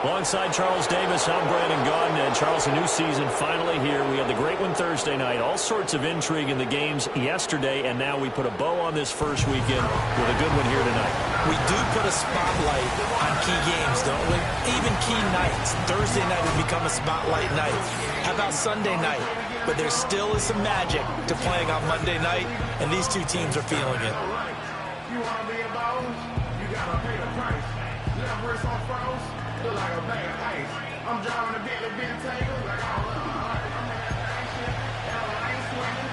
Alongside Charles Davis, I'm Brandon Gaudin. And Charles, a new season finally here. We had the great one Thursday night. All sorts of intrigue in the games yesterday, and now we put a bow on this first weekend with a good one here tonight. We do put a spotlight on key games, don't we? Even key nights. Thursday night has become a spotlight night. How about Sunday night? But there still is some magic to playing on Monday night, and these two teams are feeling it. You want to be a boss? You got to pay the price. Left wrist on froze. Look like a bag of ice. I'm driving a Bentley Bentayga like all of I'm in that shit. I ain't sweating.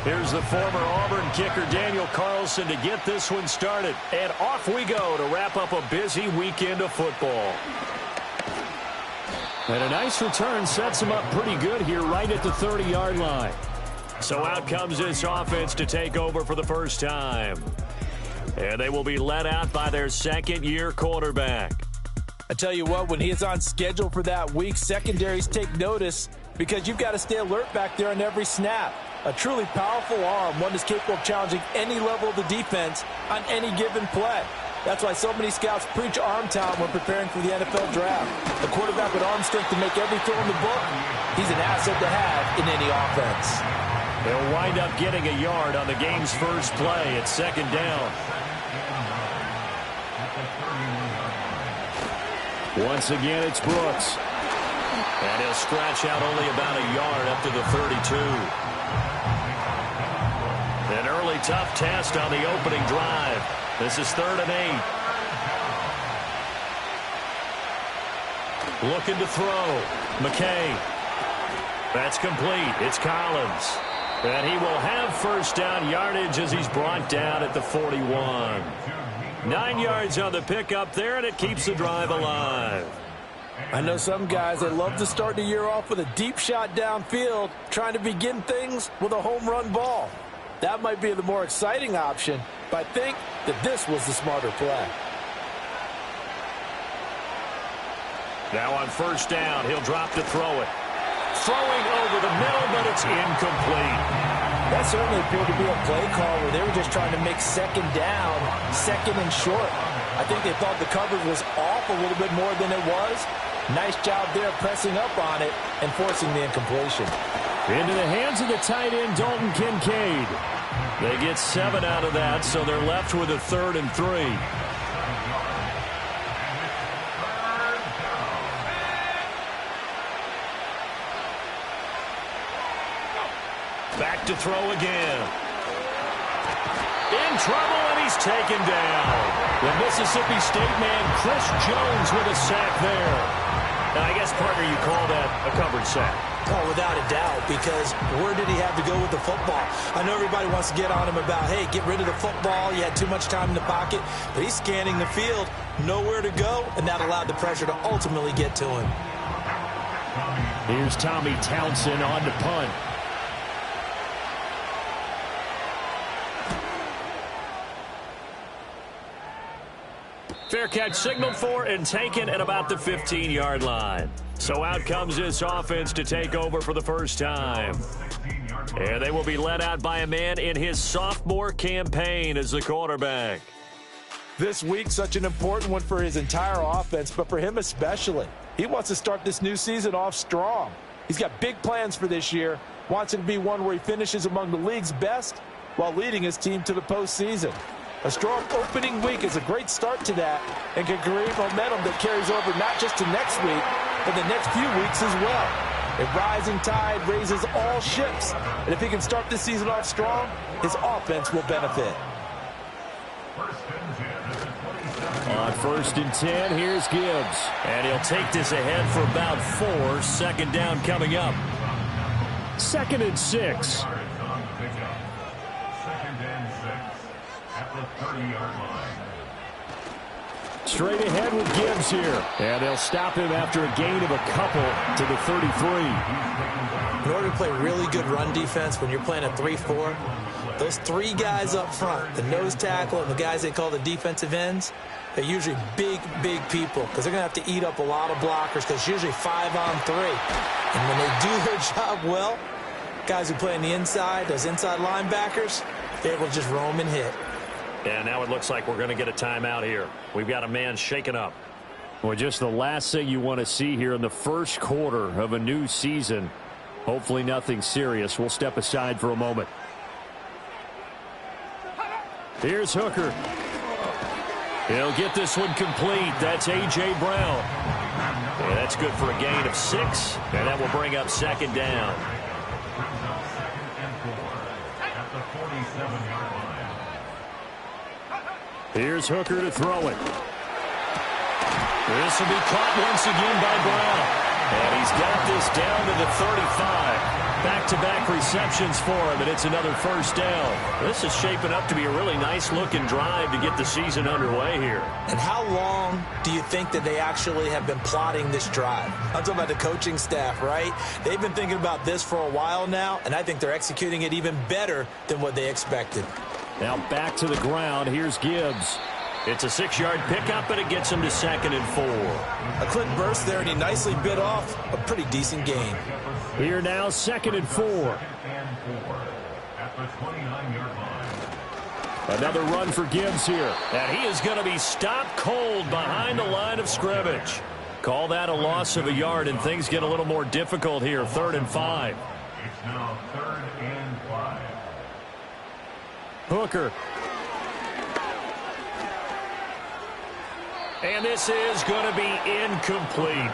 Here's the former Auburn kicker, Daniel Carlson, to get this one started. And off we go to wrap up a busy weekend of football. And a nice return sets him up pretty good here right at the 30-yard line. So out comes this offense to take over for the first time. And they will be led out by their second-year quarterback. I tell you what, when he is on schedule for that week, secondaries take notice because you've got to stay alert back there on every snap. A truly powerful arm, one that's capable of challenging any level of the defense on any given play. That's why so many scouts preach arm talent when preparing for the NFL draft. A quarterback with arm strength to make every throw in the book, he's an asset to have in any offense. They'll wind up getting a yard on the game's first play at second down. Once again, it's Brooks. And he'll scratch out only about a yard up to the 32. An early tough test on the opening drive. This is 3rd and 8. Looking to throw. McKay. That's complete. It's Collins. And he will have first down yardage as he's brought down at the 41. 9 yards on the pickup there, and it keeps the drive alive. I know some guys that love to start the year off with a deep shot downfield, trying to begin things with a home run ball. That might be the more exciting option, but I think that this was the smarter play. Now on first down, he'll drop to throw it. Throwing over the middle, but it's incomplete. That certainly appeared to be a play call where they were just trying to make second down, second and short. I think they thought the coverage was off a little bit more than it was. Nice job there pressing up on it and forcing the incompletion. Into the hands of the tight end, Dalton Kincaid. They get 7 out of that, so they're left with a 3rd and 3. Back to throw again. In trouble, and he's taken down. The Mississippi State man, Chris Jones, with a sack there. Now, I guess, partner, you call that a covered sack. Oh, without a doubt, because where did he have to go with the football? I know everybody wants to get on him about, hey, get rid of the football. You had too much time in the pocket. But he's scanning the field, nowhere to go, and that allowed the pressure to ultimately get to him. Here's Tommy Townsend on to punt. Fair catch signaled for and taken at about the 15-yard line. So out comes this offense to take over for the first time. And they will be led out by a man in his sophomore campaign as the quarterback. This week, such an important one for his entire offense, but for him especially. He wants to start this new season off strong. He's got big plans for this year, wants it to be one where he finishes among the league's best while leading his team to the postseason. A strong opening week is a great start to that and can create momentum that carries over not just to next week, but the next few weeks as well. A rising tide raises all ships, and if he can start this season off strong, his offense will benefit. On 1st and 10, here's Gibbs. And he'll take this ahead for about 4. Second down coming up. 2nd and 6. Straight ahead with Gibbs here. And they'll stop him after a gain of a couple to the 33. In order to play really good run defense when you're playing a 3-4, those 3 guys up front, the nose tackle and the guys they call the defensive ends, they're usually big, big people because they're going to have to eat up a lot of blockers because it's usually 5-on-3. And when they do their job well, Guys who play on the inside, those inside linebackers, they're able to just roam and hit. And now it looks like we're going to get a timeout here. We've got a man shaken up. Well, just the last thing you want to see here in the first quarter of a new season. Hopefully nothing serious. We'll step aside for a moment. Here's Hooker. He'll get this one complete. That's A.J. Brown. And that's good for a gain of 6. And that will bring up second down. Here's Hooker to throw it. This will be caught once again by Brown. And he's got this down to the 35. Back-to-back receptions for him, and it's another first down. This is shaping up to be a really nice-looking drive to get the season underway here. And how long do you think that they actually have been plotting this drive? I'm talking about the coaching staff, right? They've been thinking about this for a while now, and I think they're executing it even better than what they expected. Now back to the ground. Here's Gibbs. It's a 6-yard pickup, and it gets him to 2nd and 4. A quick burst there, and he nicely bit off a pretty decent gain. Here now, 2nd and 4. Another run for Gibbs here. And he is going to be stopped cold behind the line of scrimmage. Call that a loss of a yard, and things get a little more difficult here. 3rd and 5. It's now 3rd and 5. Hooker. And this is going to be incomplete.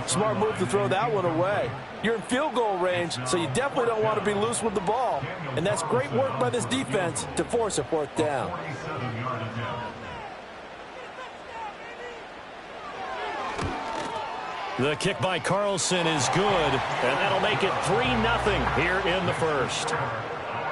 Smart move to throw that one away. You're in field goal range, so you definitely don't want to be loose with the ball. And that's great work by this defense to force a 4th down. The kick by Carlson is good, and that'll make it 3-0 here in the first.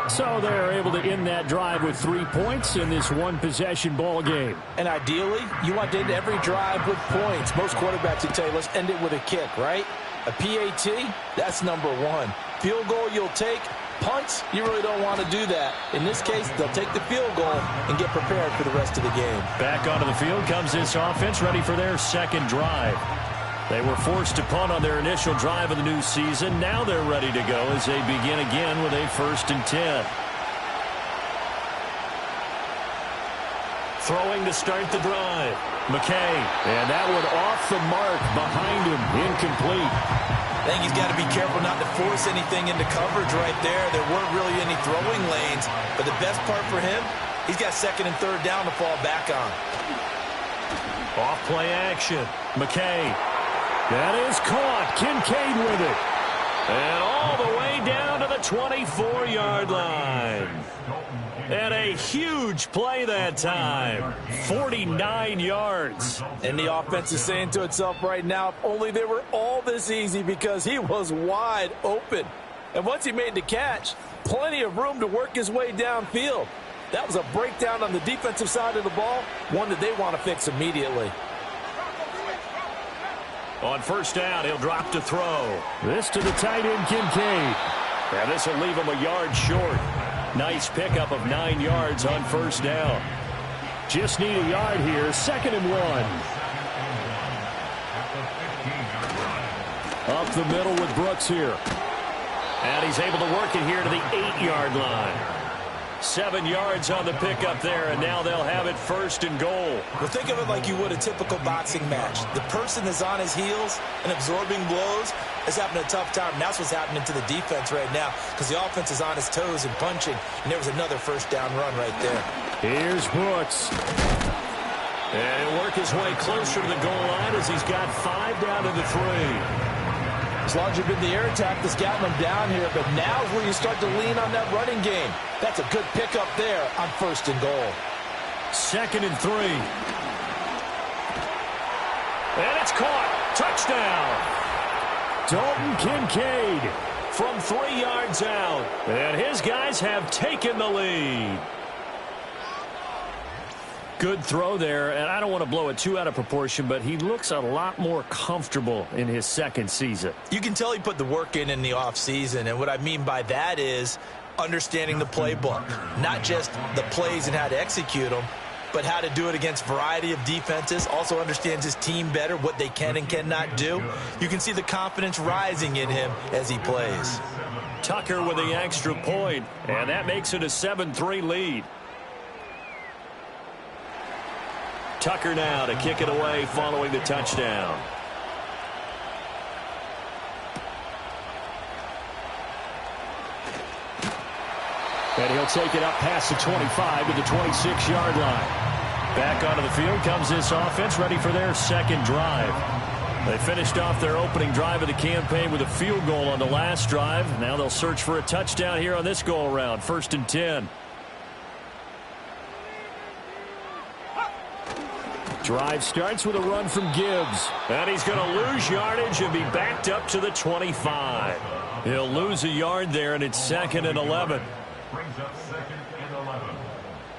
So they're able to end that drive with 3 points in this one-possession ball game. And ideally, you want to end every drive with points. Most quarterbacks would tell you, let's end it with a kick, right? A PAT, that's number 1. Field goal you'll take. Punts, you really don't want to do that. In this case, they'll take the field goal and get prepared for the rest of the game. Back onto the field comes this offense, ready for their second drive. They were forced to punt on their initial drive of the new season. Now they're ready to go as they begin again with a 1st and 10. Throwing to start the drive. McKay. And that one off the mark behind him. Incomplete. I think he's got to be careful not to force anything into coverage right there. There weren't really any throwing lanes. But the best part for him, he's got 2nd and 3rd down to fall back on. Off play action. McKay. That is caught. Kincaid with it. And all the way down to the 24-yard line. And a huge play that time. 49 yards. And the offense is saying to itself right now, if only they were all this easy, because he was wide open. And once he made the catch, plenty of room to work his way downfield. That was a breakdown on the defensive side of the ball, one that they want to fix immediately. On 1st down, he'll drop to throw. This to the tight end, Kincaid. And this will leave him a yard short. Nice pickup of 9 yards on 1st down. Just need a yard here. 2nd and 1. Up the middle with Brooks here. And he's able to work it here to the 8-yard line. 7 yards on the pickup there, and now they'll have it 1st and goal. Well, think of it like you would a typical boxing match. The person that's on his heels and absorbing blows is having a tough time. And that's what's happening to the defense right now, because the offense is on his toes and punching, and there was another 1st down run right there. Here's Brooks. And he'll work his way closer to the goal line as he's got 5 down to the 3. It's largely been the air attack that's gotten them down here, but now's where you start to lean on that running game. That's a good pickup there on 1st and goal. 2nd and 3. And it's caught. Touchdown. Dalton Kincaid from 3 yards out. And his guys have taken the lead. Good throw there, and I don't want to blow it too out of proportion, but he looks a lot more comfortable in his 2nd season. You can tell he put the work in the offseason, and what I mean by that is understanding the playbook, not just the plays and how to execute them, but how to do it against a variety of defenses. Also understands his team better, what they can and cannot do. You can see the confidence rising in him as he plays. Tucker with the extra point, and that makes it a 7-3 lead. Tucker now to kick it away following the touchdown. And he'll take it up past the 25 to the 26-yard line. Back onto the field comes this offense, ready for their second drive. They finished off their opening drive of the campaign with a field goal on the last drive. Now they'll search for a touchdown here on this go-around. 1st and 10. Drive starts with a run from Gibbs. And he's going to lose yardage and be backed up to the 25. He'll lose a yard there, and it's 2nd and 11. Brings up 2nd and 11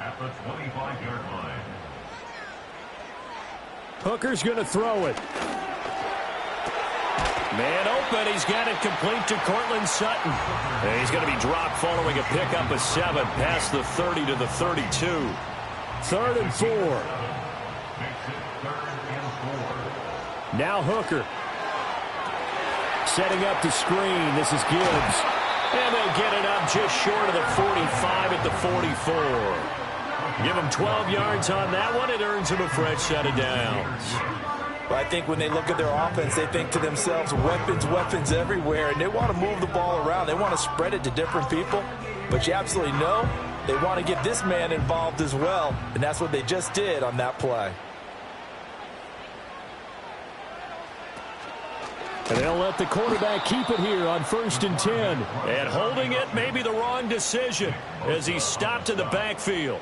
at the 25-yard line. Hooker's going to throw it. Man open. He's got it complete to Cortland Sutton. And he's going to be dropped following a pickup of 7 past the 30 to the 32. 3rd and 4. Now Hooker. Setting up the screen. This is Gibbs. And they'll get it up just short of the 45 at the 44. Give him 12 yards on that one. It earns him a fresh set of downs. Well, I think when they look at their offense, they think to themselves, weapons, weapons everywhere, and they want to move the ball around. They want to spread it to different people. But you absolutely know they want to get this man involved as well, and that's what they just did on that play. And they'll let the quarterback keep it here on 1st and 10. And holding it may be the wrong decision as he stopped in the backfield.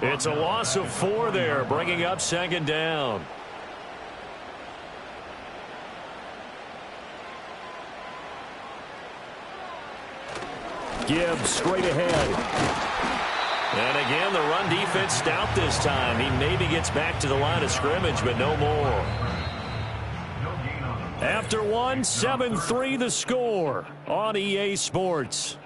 It's a loss of 4 there, bringing up 2nd down. Gibbs straight ahead. And again, the run defense stout this time. He maybe gets back to the line of scrimmage, but no more. After 1, 7-3 the score on EA Sports.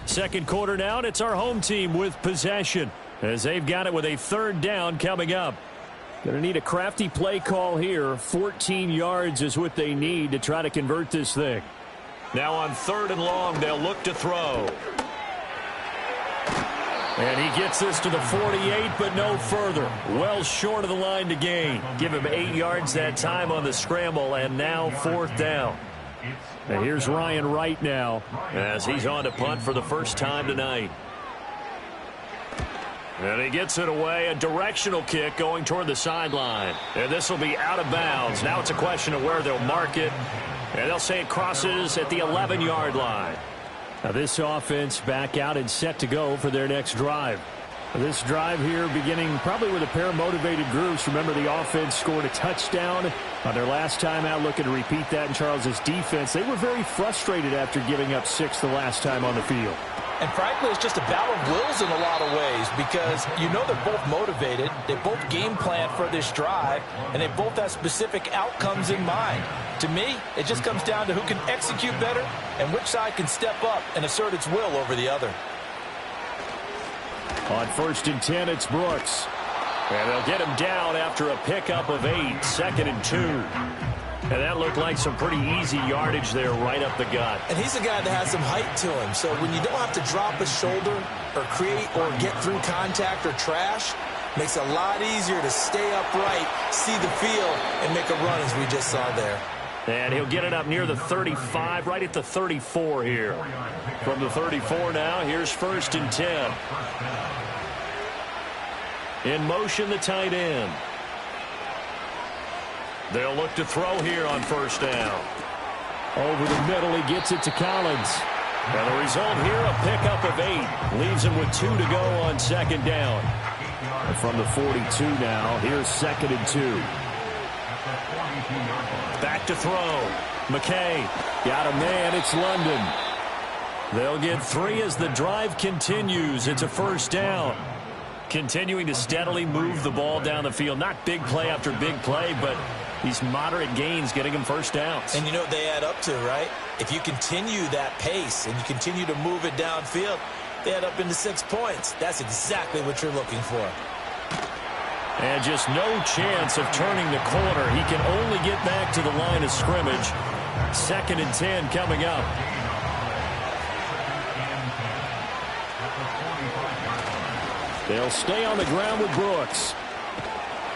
Second quarter now, and it's our home team with possession as they've got it with a 3rd down coming up. Going to need a crafty play call here. 14 yards is what they need to try to convert this thing. Now on 3rd and long, they'll look to throw. And he gets this to the 48, but no further. Well short of the line to gain. Give him 8 yards that time on the scramble, and now 4th down. And here's Ryan Wright now as he's on to punt for the first time tonight. And he gets it away, a directional kick going toward the sideline. And this will be out of bounds. Now it's a question of where they'll mark it. And they'll say it crosses at the 11-yard line. Now this offense back out and set to go for their next drive. This drive here beginning probably with a pair of motivated groups. Remember, the offense scored a touchdown on their last time out. Looking to repeat that in Charles's defense. They were very frustrated after giving up 6 the last time on the field. And frankly, it's just a battle of wills in a lot of ways because you know they're both motivated. They both game plan for this drive, and they both have specific outcomes in mind. To me, it just comes down to who can execute better and which side can step up and assert its will over the other. On 1st and 10, it's Brooks. And they'll get him down after a pickup of 8, 2nd and 2. And that looked like some pretty easy yardage there right up the gut. And he's a guy that has some height to him. So when you don't have to drop a shoulder or create or get through contact or trash, makes it a lot easier to stay upright, see the field, and make a run as we just saw there. And he'll get it up near the 35, right at the 34 here. From the 34 now, here's 1st and 10. In motion, the tight end. They'll look to throw here on 1st down. Over the middle, he gets it to Collins. And the result here, a pickup of 8. Leaves him with 2 to go on 2nd down. And from the 42 now, here's 2nd and 2. Back to throw. McKay got a man. It's London. They'll get 3 as the drive continues. It's a 1st down. Continuing to steadily move the ball down the field. Not big play after big play, but These moderate gains getting him first downs. And you know what they add up to, right? If you continue that pace and you continue to move it downfield, they add up into 6 points. That's exactly what you're looking for. And just no chance of turning the corner. He can only get back to the line of scrimmage. 2nd and 10 coming up. They'll stay on the ground with Brooks.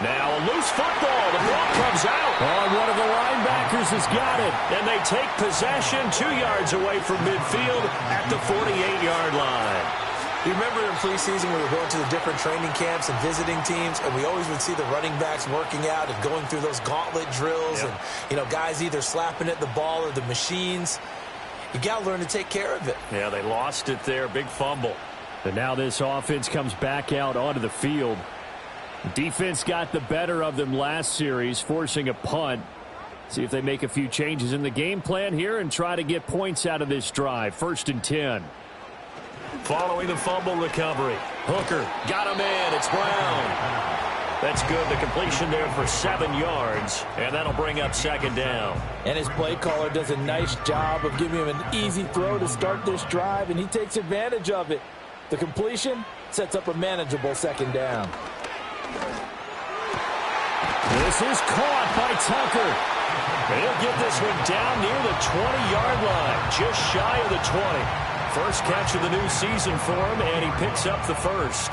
Now a loose football. The ball comes out. One of the linebackers has got it. And they take possession 2 yards away from midfield at the 48-yard line. You remember in preseason we were going to the different training camps and visiting teams, and we always would see the running backs working out and going through those gauntlet drills, and, you know, guys either slapping at the ball or the machines. You got to learn to take care of it. Yeah, they lost it there. Big fumble. And now this offense comes back out onto the field. Defense got the better of them last series, forcing a punt. See if they make a few changes in the game plan here and try to get points out of this drive. 1st and 10. Following the fumble recovery. Hooker got him in. It's Brown. That's good. The completion there for 7 yards. And that'll bring up 2nd down. And his play caller does a nice job of giving him an easy throw to start this drive, and he takes advantage of it. The completion sets up a manageable 2nd down. This is caught by Tucker. He'll get this one down near the 20-yard line, just shy of the 20. First catch of the new season for him, and he picks up the first.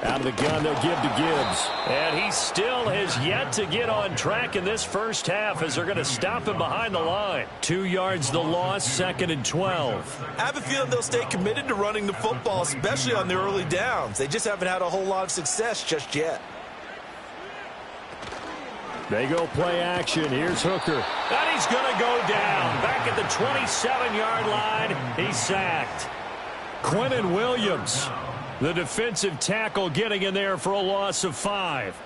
Out of the gun, they'll give to Gibbs. And he still has yet to get on track in this first half as they're going to stop him behind the line. 2 yards the loss, 2nd and 12. I have a feeling they'll stay committed to running the football, especially on the early downs. They just haven't had a whole lot of success just yet. They go play action. Here's Hooker. And he's going to go down. Back at the 27-yard line, he's sacked. Quinnen Williams, the defensive tackle, getting in there for a loss of 5.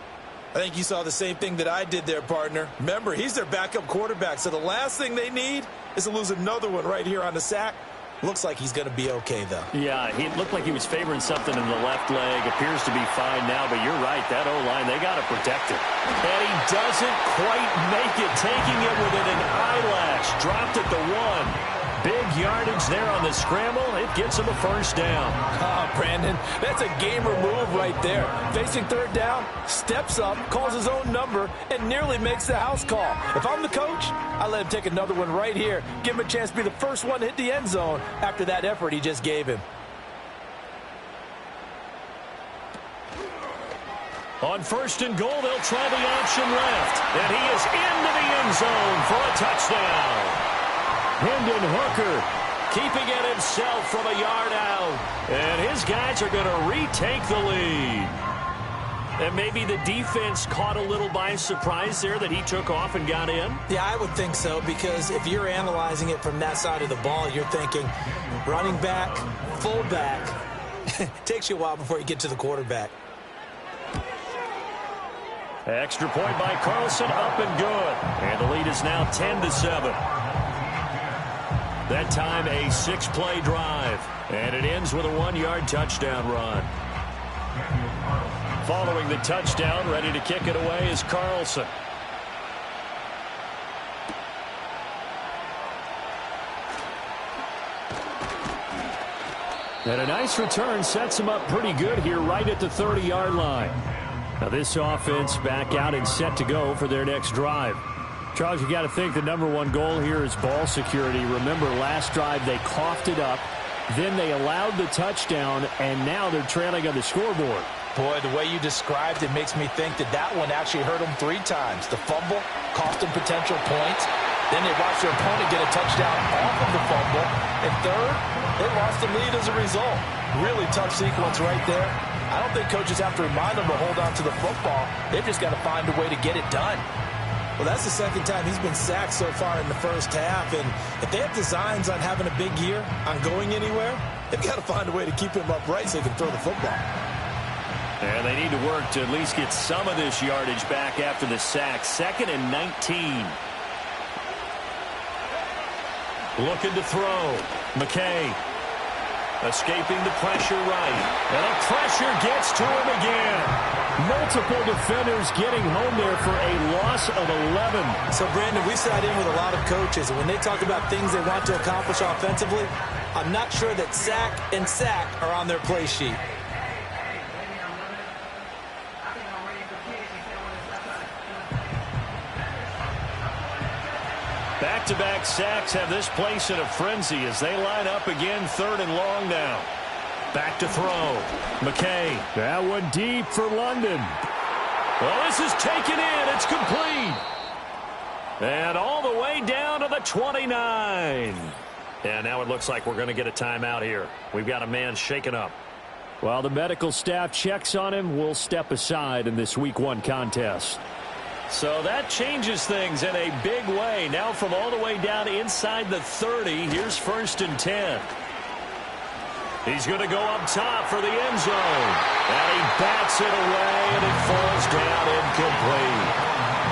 I think you saw the same thing that I did there, partner. Remember, he's their backup quarterback, so the last thing they need is to lose another one right here on the sack. Looks like he's going to be okay, though. Yeah, he looked like he was favoring something in the left leg. Appears to be fine now, but you're right. That O-line, they got to protect it. And he doesn't quite make it, taking it within an eyelash. Dropped at the 1. Big yardage there on the scramble. It gets him a first down. Oh, Brandon, that's a gamer move right there. Facing 3rd down, steps up, calls his own number, and nearly makes the house call. If I'm the coach, I let him take another one right here. Give him a chance to be the first one to hit the end zone after that effort he just gave him. On 1st and goal, they'll try the option left. And he is into the end zone for a touchdown. Hendon Hooker keeping it himself from a yard out. And his guys are going to retake the lead. And maybe the defense caught a little by surprise there that he took off and got in? Yeah, I would think so, because if you're analyzing it from that side of the ball, you're thinking running back, fullback. Takes you a while before you get to the quarterback. Extra point by Carlson, up and good. And the lead is now 10-7. That time a 6-play drive. And it ends with a 1-yard touchdown run. Following the touchdown, ready to kick it away is Carlson. And a nice return sets him up pretty good here right at the 30-yard line. Now this offense back out and set to go for their next drive. Charles, you got to think the #1 goal here is ball security. Remember, last drive they coughed it up, then they allowed the touchdown, and now they're trailing on the scoreboard. Boy, the way you described it makes me think that that one actually hurt them 3 times. The fumble cost them potential points. Then they watched their opponent get a touchdown off of the fumble. And third, they lost the lead as a result. Really tough sequence right there. I don't think coaches have to remind them to hold on to the football. They've just got to find a way to get it done. Well, that's the 2nd time he's been sacked so far in the first half. And if they have designs on having a big year, on going anywhere, they've got to find a way to keep him upright so they can throw the football. And they need to work to at least get some of this yardage back after the sack. 2nd and 19. Looking to throw. McKay. Escaping the pressure right. And the pressure gets to him again. Multiple defenders getting home there for a loss of 11. So, Brandon, we sat in with a lot of coaches, and when they talk about things they want to accomplish offensively, I'm not sure that sack and sack are on their play sheet. Back-to-back sacks have this place in a frenzy as they line up again, 3rd and long now. Back to throw. McKay. That one deep for London. Well, this is taken in. It's complete. And all the way down to the 29. And now it looks like we're going to get a timeout here. We've got a man shaken up. While the medical staff checks on him, we'll step aside in this Week 1 contest. So that changes things in a big way. Now from all the way down inside the 30, here's 1st and 10. He's going to go up top for the end zone. And he bats it away, and it falls down incomplete.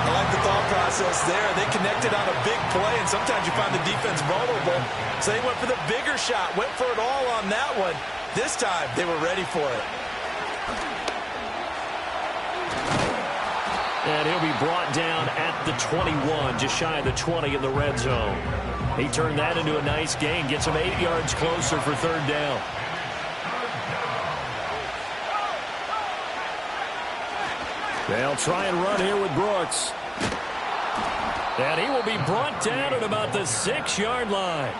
I like the thought process there. They connected on a big play, and sometimes you find the defense vulnerable. So they went for the bigger shot, went for it all on that one. This time, they were ready for it. And he'll be brought down at the 21, just shy of the 20 in the red zone. He turned that into a nice gain, gets him 8 yards closer for 3rd down. They'll try and run here with Brooks. And he will be brought down at about the 6-yard line.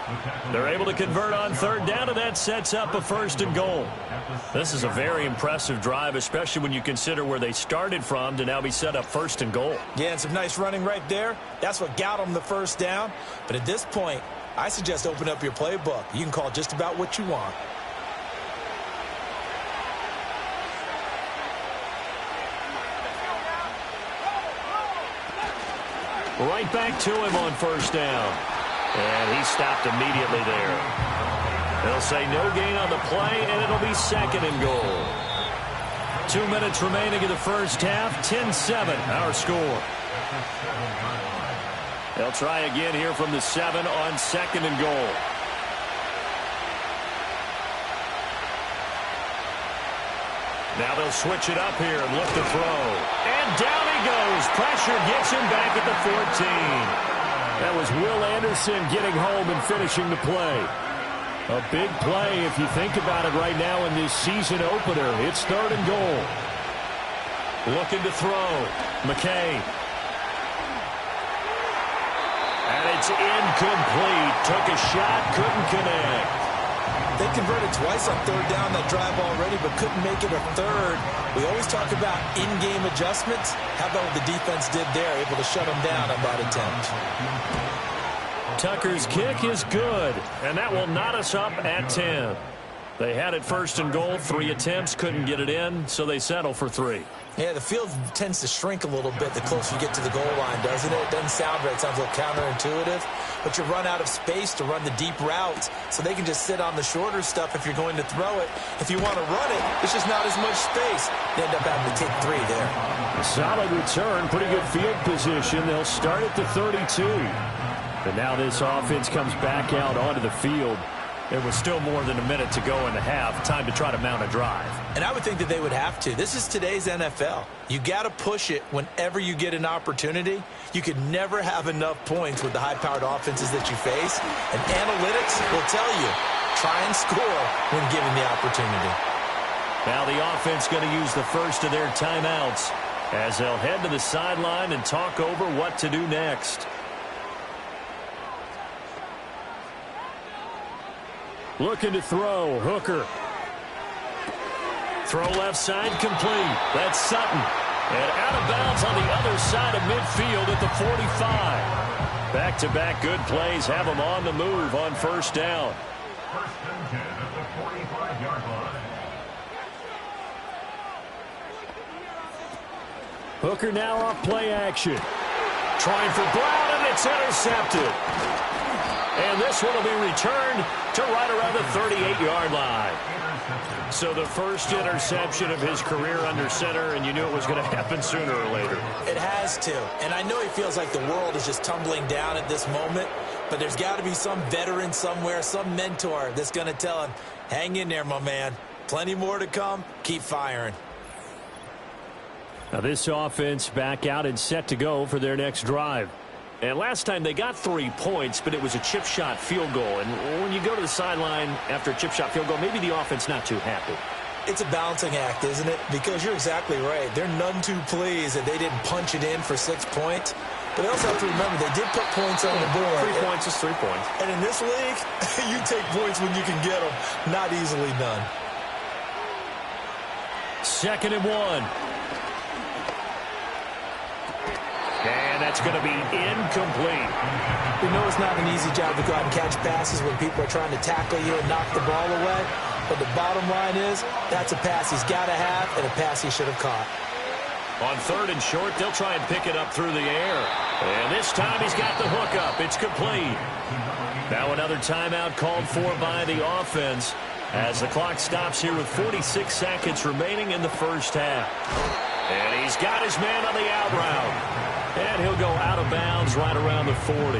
They're able to convert on 3rd down, and that sets up a 1st and goal. This is a very impressive drive, especially when you consider where they started from to now be set up 1st and goal. Yeah, and some nice running right there. That's what got them the 1st down. But at this point, I suggest open up your playbook. You can call just about what you want. Right back to him on 1st down. And he stopped immediately there. They'll say no gain on the play, and it'll be 2nd and goal. 2 minutes remaining in the first half. 10-7, our score. They'll try again here from the 7 on 2nd and goal. Now they'll switch it up here and look to throw. And down he goes. Pressure gets him back at the 14. That was Will Anderson getting home and finishing the play. A big play if you think about it right now in this season opener. It's 3rd and goal. Looking to throw. McKay. And it's incomplete. Took a shot, couldn't connect. They converted twice on 3rd down that drive already, but couldn't make it a 3rd. We always talk about in-game adjustments. How about what the defense did there, able to shut them down on that attempt. Tucker's kick is good, and that will knot us up at 10. They had it 1st and goal, 3 attempts, couldn't get it in, so they settle for 3. Yeah, the field tends to shrink a little bit the closer you get to the goal line, doesn't it? It doesn't sound right. It sounds a little counterintuitive. But you run out of space to run the deep routes, so they can just sit on the shorter stuff if you're going to throw it. If you want to run it, it's just not as much space. They end up having to take 3 there. A solid return, pretty good field position. They'll start at the 32. But now this offense comes back out onto the field. There was still more than a minute to go in the half. Time to try to mount a drive. And I would think that they would have to. This is today's NFL. You got to push it whenever you get an opportunity. You could never have enough points with the high-powered offenses that you face. And analytics will tell you, try and score when given the opportunity. Now the offense going to use the first of their timeouts as they'll head to the sideline and talk over what to do next. Looking to throw. Hooker. Throw left side complete. That's Sutton. And out of bounds on the other side of midfield at the 45. Back-to-back good plays have them on the move on 1st down. 1st and 10 at the 45-yard line. Hooker now off play action. Trying for Brown, and it's intercepted. And this one will be returned to right around the 38-yard line. So the first interception of his career under center, and you knew it was going to happen sooner or later. It has to. And I know he feels like the world is just tumbling down at this moment, but there's got to be some veteran somewhere, some mentor that's going to tell him, hang in there, my man. Plenty more to come. Keep firing. Now this offense back out and set to go for their next drive. And last time they got 3 points, but it was a chip shot field goal. And when you go to the sideline after a chip shot field goal, maybe the offense not too happy. It's a balancing act, isn't it? Because you're exactly right. They're none too pleased that they didn't punch it in for 6 points. But they also have to remember they did put points on the board. 3 points is 3 points. And in this league, you take points when you can get them. Not easily done. 2nd and 1. And that's going to be incomplete. We know it's not an easy job to go out and catch passes when people are trying to tackle you and knock the ball away. But the bottom line is, that's a pass he's got to have and a pass he should have caught. On 3rd and short, they'll try and pick it up through the air. And this time he's got the hook up. It's complete. Now another timeout called for by the offense as the clock stops here with 46 seconds remaining in the first half. And he's got his man on the out route. And he'll go out of bounds right around the 40.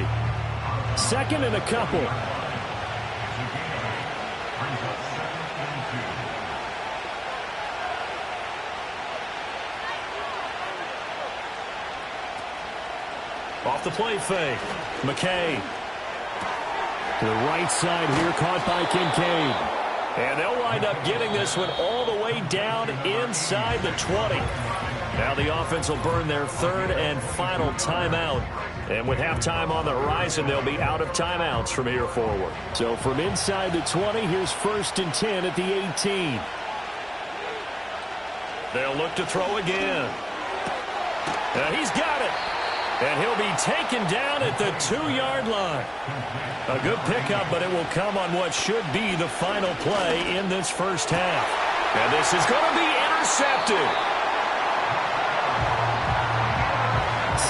2nd and a couple. Off the play fake. McKay. To the right side here, caught by Kincaid. And they'll wind up getting this one all the way down inside the 20. Now the offense will burn their 3rd and final timeout. And with halftime on the horizon, they'll be out of timeouts from here forward. So from inside the 20, here's 1st and 10 at the 18. They'll look to throw again. He's got it. And he'll be taken down at the 2-yard line. A good pickup, but it will come on what should be the final play in this first half. And this is going to be intercepted.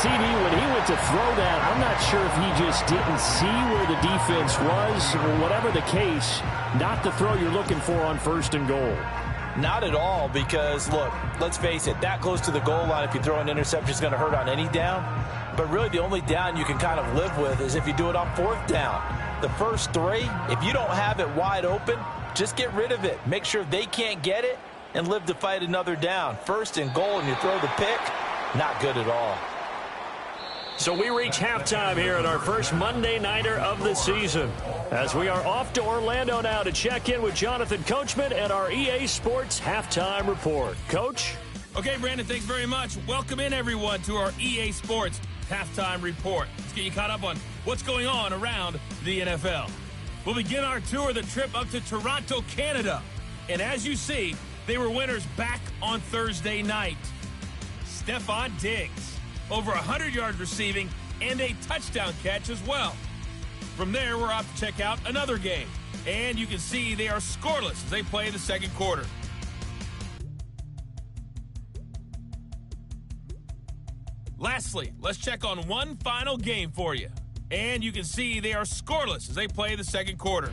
CD, when he went to throw that, I'm not sure if he just didn't see where the defense was. Or whatever the case, not the throw you're looking for on 1st and goal. Not at all, because, look, let's face it, that close to the goal line, if you throw an interception, is going to hurt on any down. But really, the only down you can kind of live with is if you do it on 4th down. The first 3, if you don't have it wide open, just get rid of it. Make sure they can't get it and live to fight another down. 1st and goal, and you throw the pick, not good at all. So we reach halftime here at our first Monday Nighter of the season, as we are off to Orlando now to check in with Jonathan Coachman and our EA Sports Halftime Report. Coach? Okay, Brandon, thanks very much. Welcome in, everyone, to our EA Sports Halftime Report. Let's get you caught up on what's going on around the NFL. We'll begin our tour, the trip up to Toronto, Canada. And as you see, they were winners back on Thursday night. Stephon Diggs, over 100 yards receiving and a touchdown catch as well. From there, we're off to check out another game. And you can see they are scoreless as they play the 2nd quarter. Lastly, let's check on one final game for you. And you can see they are scoreless as they play the 2nd quarter.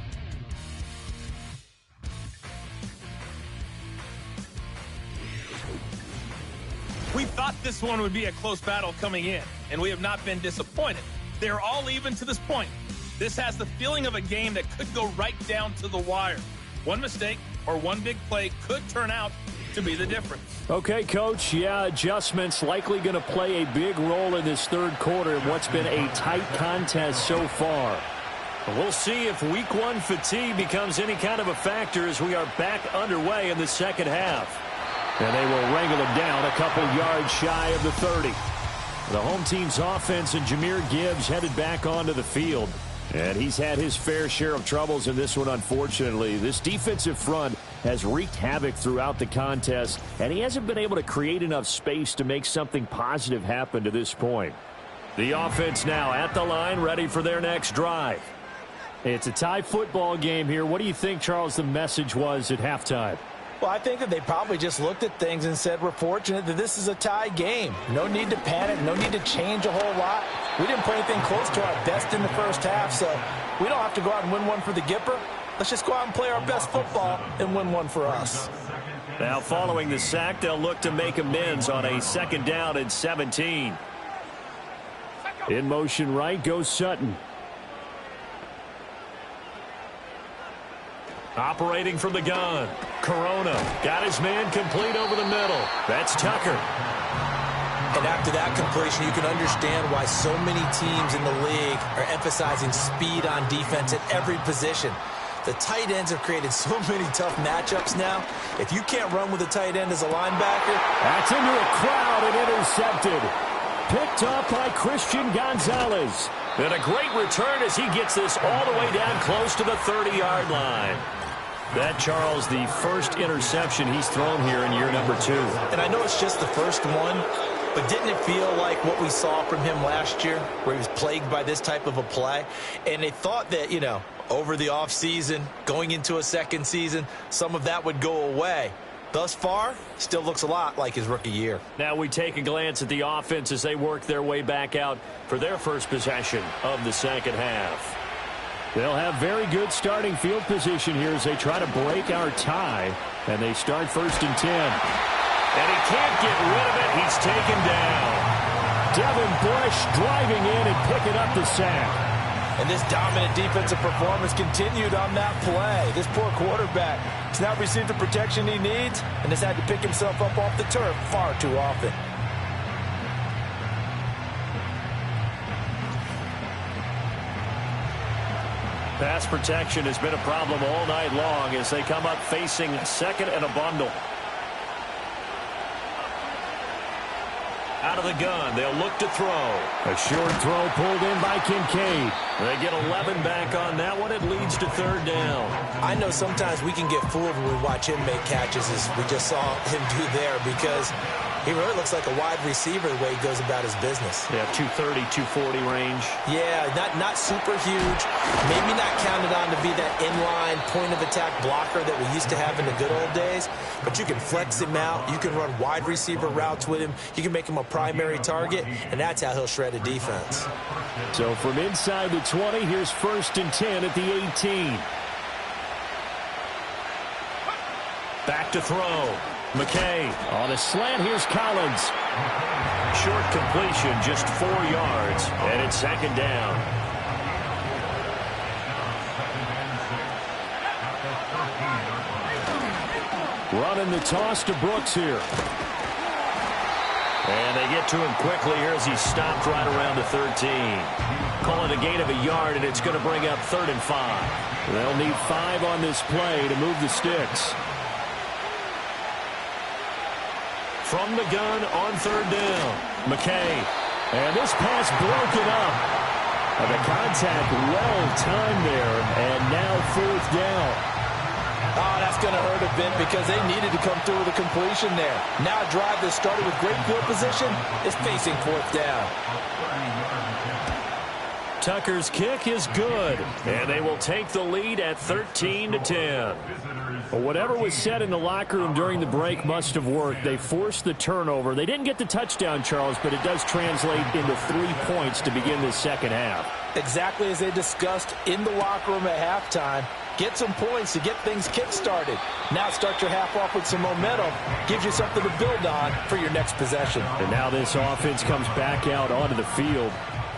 We thought this one would be a close battle coming in, and we have not been disappointed. They're all even to this point. This has the feeling of a game that could go right down to the wire. One mistake or one big play could turn out to be the difference. Okay, Coach, yeah, adjustments likely going to play a big role in this 3rd quarter in what's been a tight contest so far. We'll see if Week 1 fatigue becomes any kind of a factor as we are back underway in the 2nd half. And they will wrangle him down a couple yards shy of the 30. The home team's offense and Jahmyr Gibbs headed back onto the field. And he's had his fair share of troubles in this one, unfortunately. This defensive front has wreaked havoc throughout the contest, and he hasn't been able to create enough space to make something positive happen to this point. The offense now at the line, ready for their next drive. It's a tie football game here. What do you think, Charles, the message was at halftime? Well, I think that they probably just looked at things and said, we're fortunate that this is a tie game. No need to panic, no need to change a whole lot. We didn't play anything close to our best in the first half, so we don't have to go out and win one for the Gipper. Let's just go out and play our best football and win one for us. Now following the sack, they'll look to make amends on a 2nd down and 17. In motion right goes Sutton. Operating from the gun. Corona got his man complete over the middle. That's Tucker. And after that completion, you can understand why so many teams in the league are emphasizing speed on defense at every position. The tight ends have created so many tough matchups now. If you can't run with a tight end as a linebacker. That's into a crowd and intercepted. Picked up by Christian Gonzalez. And a great return as he gets this all the way down close to the 30-yard line. That, Charles, the first interception he's thrown here in year number 2. And I know it's just the first one, but didn't it feel like what we saw from him last year, where he was plagued by this type of a play? And they thought that, you know, over the offseason, going into a second season, some of that would go away. Thus far, still looks a lot like his rookie year. Now we take a glance at the offense as they work their way back out for their first possession of the second half. They'll have very good starting field position here as they try to break our tie, and they start 1st and 10. And he can't get rid of it. He's taken down. Devin Bush driving in and picking up the sack. And this dominant defensive performance continued on that play. This poor quarterback has now received the protection he needs and has had to pick himself up off the turf far too often. Pass protection has been a problem all night long as they come up facing 2nd and a bundle. Out of the gun, they'll look to throw. A short throw pulled in by Kincaid. They get 11 back on that one. It leads to 3rd down. I know sometimes we can get fooled when we watch him make catches, as we just saw him do there, because he really looks like a wide receiver the way he goes about his business. Yeah, 230, 240 range. Yeah, not super huge. Maybe not counted on to be that inline point-of-attack blocker that we used to have in the good old days. But you can flex him out. You can run wide receiver routes with him. You can make him a primary target, and that's how he'll shred a defense. So from inside the 20, here's 1st and 10 at the 18. Back to throw. McKay on a slant. Here's Collins. Short completion, just 4 yards, and it's 2nd down. Running the toss to Brooks here. And they get to him quickly here as he stopped right around the 13. Call it a gain of a yard, and it's going to bring up 3rd and 5. They'll need 5 on this play to move the sticks. From the gun on 3rd down. McKay. And this pass broken up. And the contact well timed there. And now 4th down. Oh, that's going to hurt a bit because they needed to come through with a completion there. Now a drive that started with great field position is facing 4th down. Tucker's kick is good. And they will take the lead at 13-10. Well, whatever was said in the locker room during the break must have worked. They forced the turnover. They didn't get the touchdown, Charles, but it does translate into 3 points to begin this second half. Exactly as they discussed in the locker room at halftime. Get some points to get things kick-started. Now start your half off with some momentum. Gives you something to build on for your next possession. And now this offense comes back out onto the field.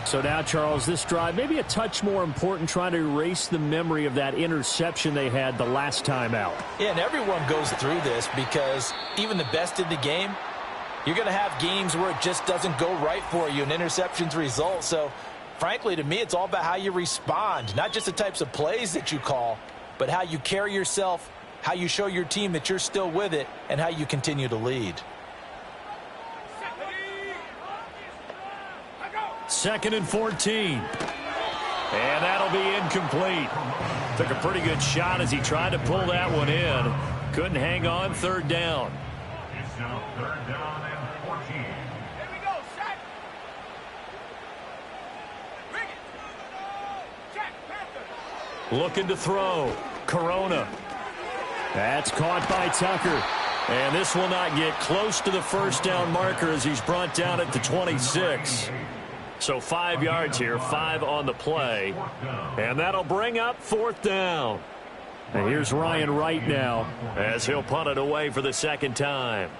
So now, Charles, this drive maybe a touch more important, trying to erase the memory of that interception they had the last time out. Yeah, and everyone goes through this because even the best in the game, you're going to have games where it just doesn't go right for you and interceptions result. So, frankly, to me, it's all about how you respond, not just the types of plays that you call, but how you carry yourself, how you show your team that you're still with it, and how you continue to lead. 2nd and 14. And that'll be incomplete. Took a pretty good shot as he tried to pull that one in. Couldn't hang on. 3rd down. It's now 3rd down and 14. Here we go, set. Bring it. Check, Panther. Looking to throw. Corona. That's caught by Tucker. And this will not get close to the 1st down marker as he's brought down at the 26. So 5 yards here, 5 on the play. And that'll bring up 4th down. And here's Ryan Wright now, as he'll punt it away for the second time.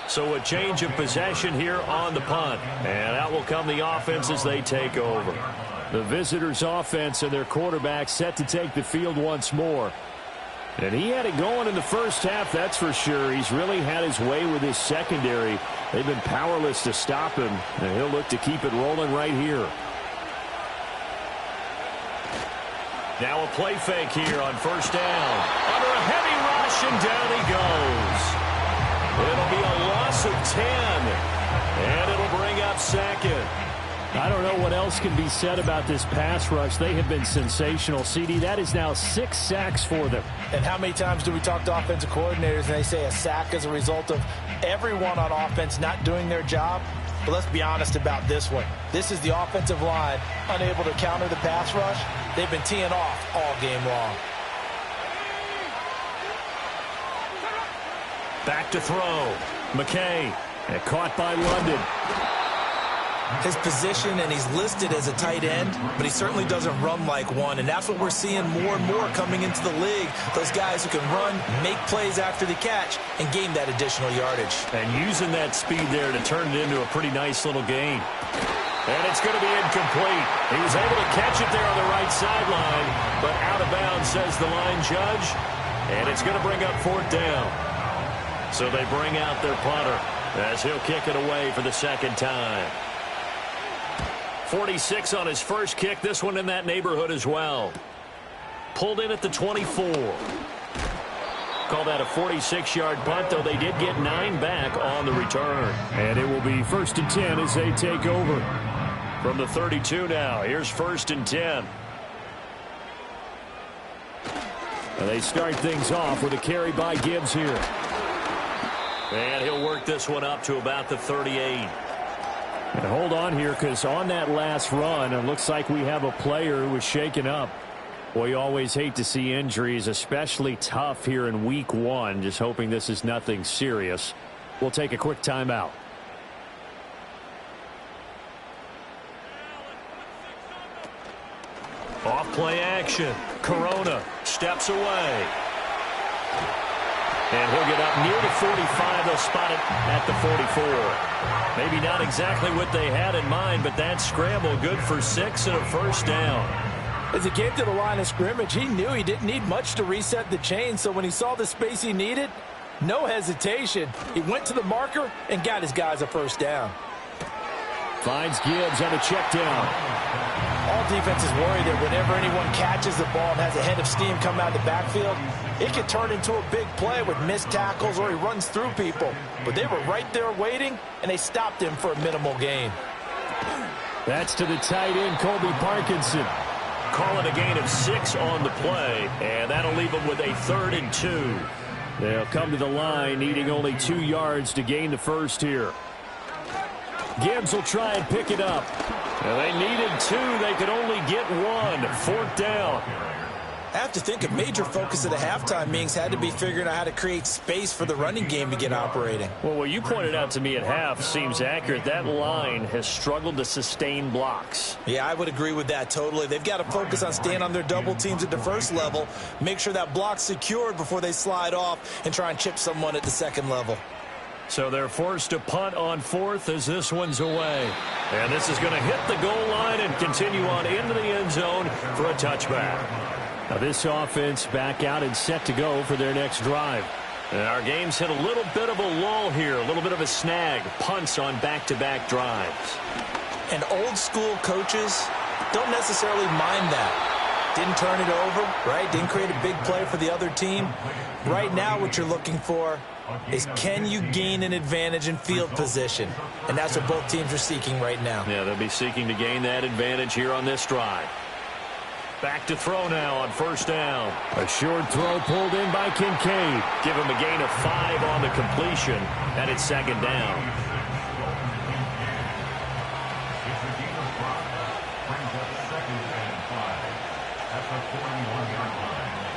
So a change of possession here on the punt. And out will come the offense as they take over. The visitors' offense and their quarterback set to take the field once more. And he had it going in the first half, that's for sure. He's really had his way with his secondary. They've been powerless to stop him, and he'll look to keep it rolling right here. Now a play fake here on 1st down. Under a heavy rush, and down he goes. It'll be a loss of 10, and it'll bring up 2nd. I don't know what else can be said about this pass rush. They have been sensational. CD, that is now 6 sacks for them. And how many times do we talk to offensive coordinators and they say a sack is a result of everyone on offense not doing their job? But let's be honest about this one. This is the offensive line unable to counter the pass rush. They've been teeing off all game long. Back to throw. McKay. And caught by London. His position, and he's listed as a tight end, but he certainly doesn't run like one, and that's what we're seeing more and more coming into the league. Those guys who can run, make plays after the catch, and gain that additional yardage. And using that speed there to turn it into a pretty nice little gain. And it's going to be incomplete. He was able to catch it there on the right sideline, but out of bounds, says the line judge, and it's going to bring up 4th down. So they bring out their punter as he'll kick it away for the second time. 46 on his first kick. This one in that neighborhood as well. Pulled in at the 24. Call that a 46-yard punt, though they did get 9 back on the return. And it will be 1st and 10 as they take over. From the 32 now, here's 1st and 10. And they start things off with a carry by Gibbs here. And he'll work this one up to about the 38. And hold on here, because on that last run, it looks like we have a player who was shaken up. Boy, you always hate to see injuries, especially tough here in week 1. Just hoping this is nothing serious. We'll take a quick timeout. Off play action. Corona steps away. And he'll get up near the 45. They'll spot it at the 44. Maybe not exactly what they had in mind, but that scramble good for 6 and a 1st down. As he came to the line of scrimmage, he knew he didn't need much to reset the chain, so when he saw the space he needed, no hesitation. He went to the marker and got his guys a 1st down. Finds Gibbs on a check down. All defenses worry that whenever anyone catches the ball and has a head of steam come out of the backfield, it could turn into a big play with missed tackles or he runs through people. But they were right there waiting, and they stopped him for a minimal gain. That's to the tight end, Colby Parkinson. Call it a gain of 6 on the play, and that'll leave them with a 3rd and 2. They'll come to the line, needing only 2 yards to gain the first here. Gibbs will try and pick it up. And they needed 2. They could only get 1. 4th down. I have to think a major focus of the halftime meetings had to be figuring out how to create space for the running game to get operating. Well, what you pointed out to me at half seems accurate. That line has struggled to sustain blocks. Yeah, I would agree with that totally. They've got to focus on staying on their double teams at the first level, make sure that block's secured before they slide off and try and chip someone at the second level. So they're forced to punt on 4th as this one's away. And this is going to hit the goal line and continue on into the end zone for a touchback. Now this offense back out and set to go for their next drive. And our game's hit a little bit of a lull here, a little bit of a snag. Punts on back-to-back drives. And old school coaches don't necessarily mind that. Didn't turn it over, right? Didn't create a big play for the other team. Right now what you're looking for is can you gain an advantage in field position? And that's what both teams are seeking right now. Yeah, they'll be seeking to gain that advantage here on this drive. Back to throw now on 1st down. A short throw pulled in by Kincaid. Give him a gain of 5 on the completion, and it's 2nd down.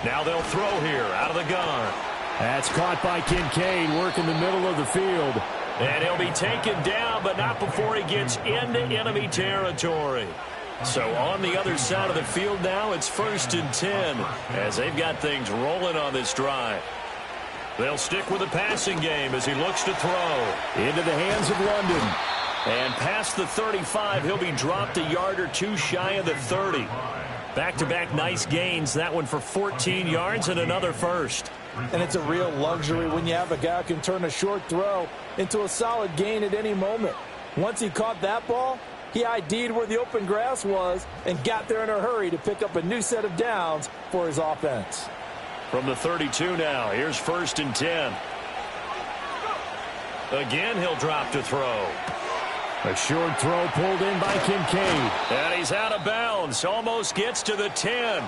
Now they'll throw here out of the gun. That's caught by Kincaid, working the middle of the field. And he'll be taken down, but not before he gets into enemy territory. So on the other side of the field now, it's 1st and 10 as they've got things rolling on this drive. They'll stick with the passing game as he looks to throw. Into the hands of London. And past the 35, he'll be dropped a yard or two shy of the 30. Back-to-back nice gains, that one for 14 yards and another first. And it's a real luxury when you have a guy who can turn a short throw into a solid gain at any moment. Once he caught that ball, he ID'd where the open grass was and got there in a hurry to pick up a new set of downs for his offense. From the 32 now, here's 1st and 10. Again, he'll drop to throw. A short throw pulled in by Kincaid. And he's out of bounds, almost gets to the 10.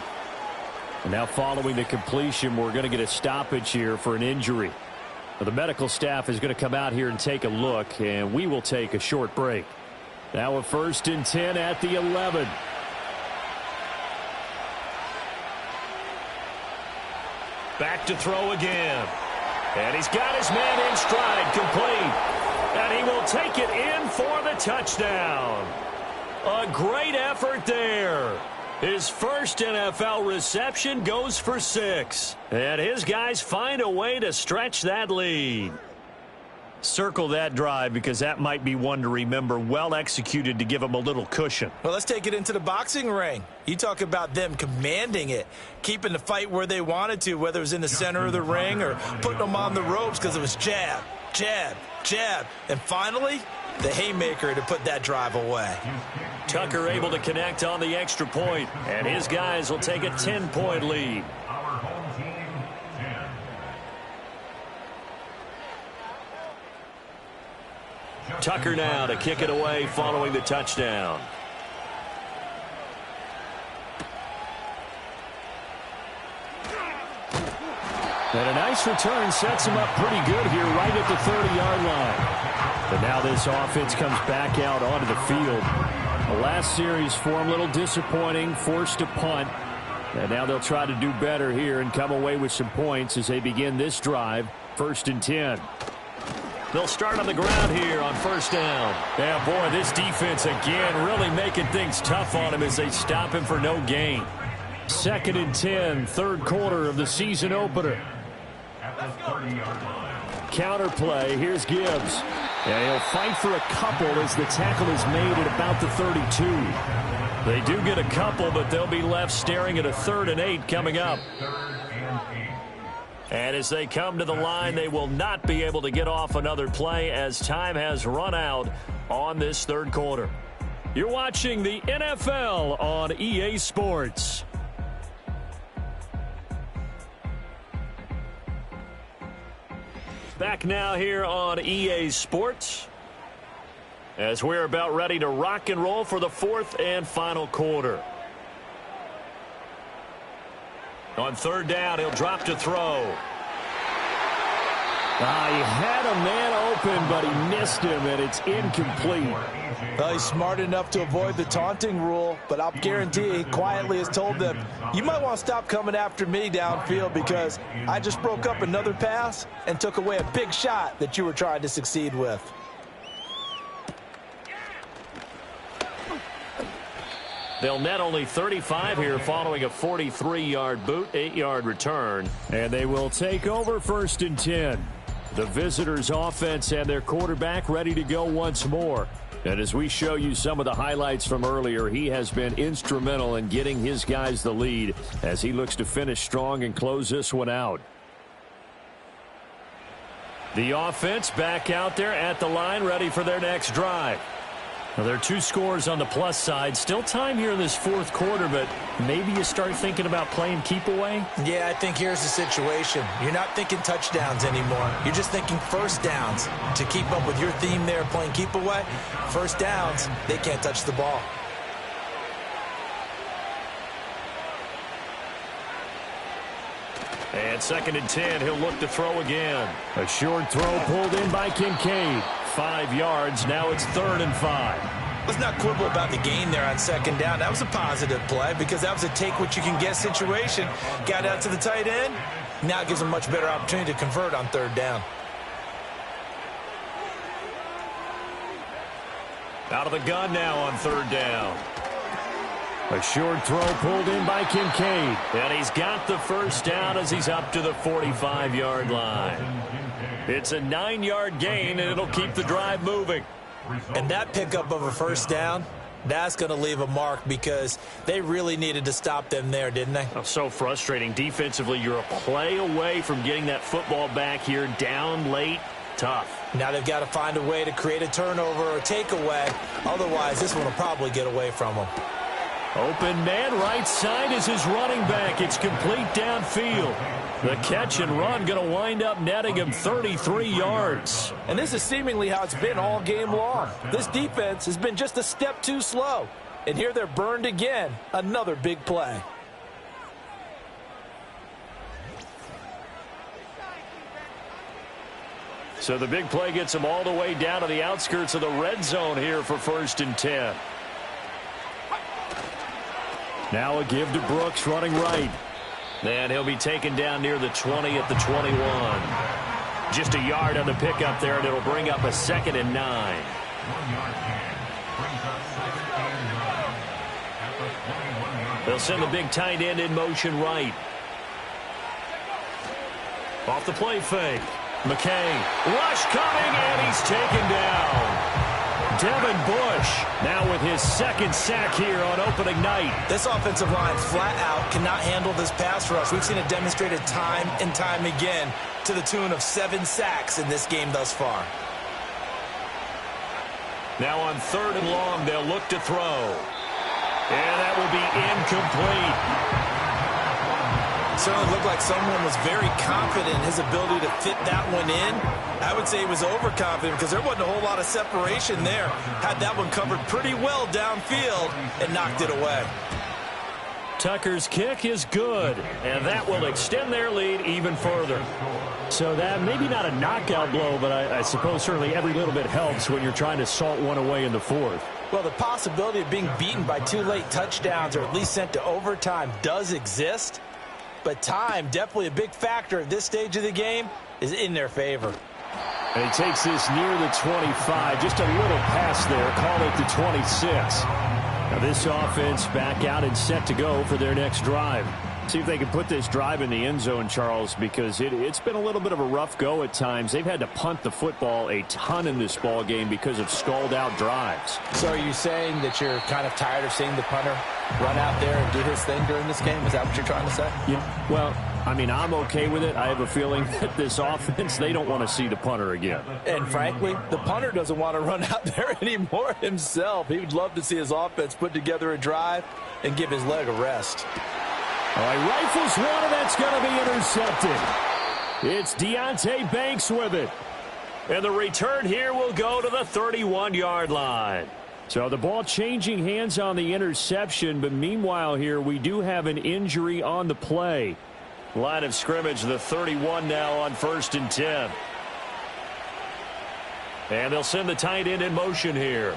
And now following the completion, we're going to get a stoppage here for an injury. The medical staff is going to come out here and take a look, and we will take a short break. Now a 1st and 10 at the 11. Back to throw again. And he's got his man in stride, complete. And he will take it in for the touchdown. A great effort there. His first NFL reception goes for 6. And his guys find a way to stretch that lead. Circle that drive because that might be one to remember. Well executed to give him a little cushion. Well, let's take it into the boxing ring. You talk about them commanding it, keeping the fight where they wanted to, whether it was in the center of the ring or putting them on the ropes because it was jab, jab, jab. And finally, the haymaker to put that drive away. Tucker able to connect on the extra point, and his guys will take a 10-point lead. Our home team, 10. Tucker now to kick it away following the touchdown. And a nice return sets him up pretty good here right at the 30-yard line. But now this offense comes back out onto the field. The last series for him, a little disappointing, forced to punt. And now they'll try to do better here and come away with some points as they begin this drive, 1st and 10. They'll start on the ground here on 1st down. Yeah, boy, this defense again really making things tough on him as they stop him for no gain. 2nd and 10, 3rd quarter of the season opener. At the 30-yard line. Counter play, here's Gibbs. And he'll fight for a couple as the tackle is made at about the 32. They do get a couple, but they'll be left staring at a 3rd and 8 coming up. 3rd and 8. And as they come to the line, they will not be able to get off another play as time has run out on this 3rd quarter. You're watching the NFL on EA Sports. Back now here on EA Sports as we're about ready to rock and roll for the 4th and final quarter. On 3rd down, he'll drop to throw. He had a man open, but he missed him, and it's incomplete. Well, he's smart enough to avoid the taunting rule, but I'll guarantee he quietly has told them, you might want to stop coming after me downfield because I just broke up another pass and took away a big shot that you were trying to succeed with. They'll net only 35 here following a 43-yard boot, 8-yard return. And they will take over 1st and 10. The visitors' offense and their quarterback ready to go once more. And as we show you some of the highlights from earlier, he has been instrumental in getting his guys the lead as he looks to finish strong and close this one out. The offense back out there at the line, ready for their next drive. Now, there are 2 scores on the plus side. Still time here in this 4th quarter, but maybe you start thinking about playing keep away? Yeah, I think here's the situation. You're not thinking touchdowns anymore. You're just thinking 1st downs. To keep up with your theme there, playing keep away, 1st downs, they can't touch the ball. And 2nd and 10, he'll look to throw again. A short throw pulled in by Kincaid. 5 yards, now it's 3rd and 5. Let's not quibble about the gain there on 2nd down. That was a positive play because that was a take-what-you-can-get situation. Got out to the tight end, Now it gives them a much better opportunity to convert on third down. Out of the gun now on third down. A short throw pulled in by Kincaid. And he's got the first down as he's up to the 45-yard line. It's a 9-yard gain, and it'll keep the drive moving. And that pickup of a first down, that's going to leave a mark because they really needed to stop them there, didn't they? Oh, so frustrating. Defensively, you're a play away from getting that football back here down late. Tough. Now they've got to find a way to create a turnover or a takeaway. Otherwise, this one will probably get away from them. Open man right side is his running back. It's complete downfield. The catch and run going to wind up netting him 33 yards. And this is seemingly how it's been all game long. This defense has been just a step too slow. And here they're burned again. Another big play. So the big play gets him all the way down to the outskirts of the red zone here for 1st and 10. Now a give to Brooks running right. And he'll be taken down near the 20 at the 21. Just a yard on the pickup there, and it'll bring up a 2nd and 9. They'll send the big tight end in motion right. Off the play fake. McKay, rush coming, and he's taken down. Devin Bush now with his 2nd sack here on opening night. This offensive line flat out cannot handle this pass rush. We've seen it demonstrated time and time again to the tune of 7 sacks in this game thus far. Now on 3rd and long, they'll look to throw. And that will be incomplete. Certainly looked like someone was very confident in his ability to fit that one in. I would say he was overconfident because there wasn't a whole lot of separation there. Had that one covered pretty well downfield and knocked it away. Tucker's kick is good, and that will extend their lead even further. So that maybe not a knockout blow, but I suppose certainly every little bit helps when you're trying to salt one away in the 4th. Well, the possibility of being beaten by 2 late touchdowns or at least sent to overtime does exist. But time, definitely a big factor at this stage of the game, is in their favor. And he takes this near the 25. Just a little pass there. Call it the 26. Now this offense back out and set to go for their next drive. See if they can put this drive in the end zone, Charles, because it's been a little bit of a rough go at times. They've had to punt the football a ton in this ball game because of stalled out drives. So are you saying that you're kind of tired of seeing the punter run out there and do his thing during this game? Is that what you're trying to say? Yeah. Well, I mean, I'm okay with it. I have a feeling that this offense, they don't want to see the punter again. And frankly, the punter doesn't want to run out there anymore himself. He would love to see his offense put together a drive and give his leg a rest. All right, rifles one, and that's going to be intercepted. It's Deonte Banks with it. And the return here will go to the 31-yard line. So the ball changing hands on the interception, but meanwhile here we do have an injury on the play. Line of scrimmage, the 31 now on 1st and 10. And they'll send the tight end in motion here.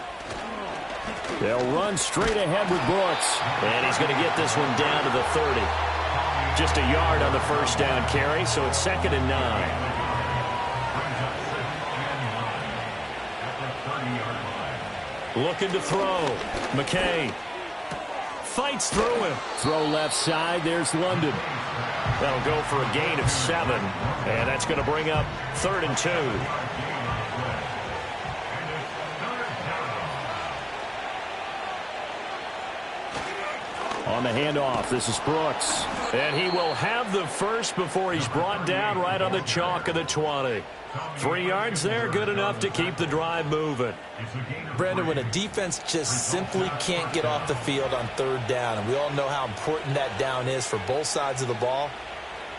They'll run straight ahead with Brooks. And he's going to get this one down to the 30. Just a yard on the first down carry, so it's 2nd and 9. Looking to throw. McKay fights through him. Throw left side. There's London. That'll go for a gain of 7. And that's going to bring up 3rd and 2. On the handoff, this is Brooks. And he will have the first before he's brought down right on the chalk of the 20. 3 yards there, good enough to keep the drive moving. Brandon, when a defense just simply can't get off the field on 3rd down, and we all know how important that down is for both sides of the ball,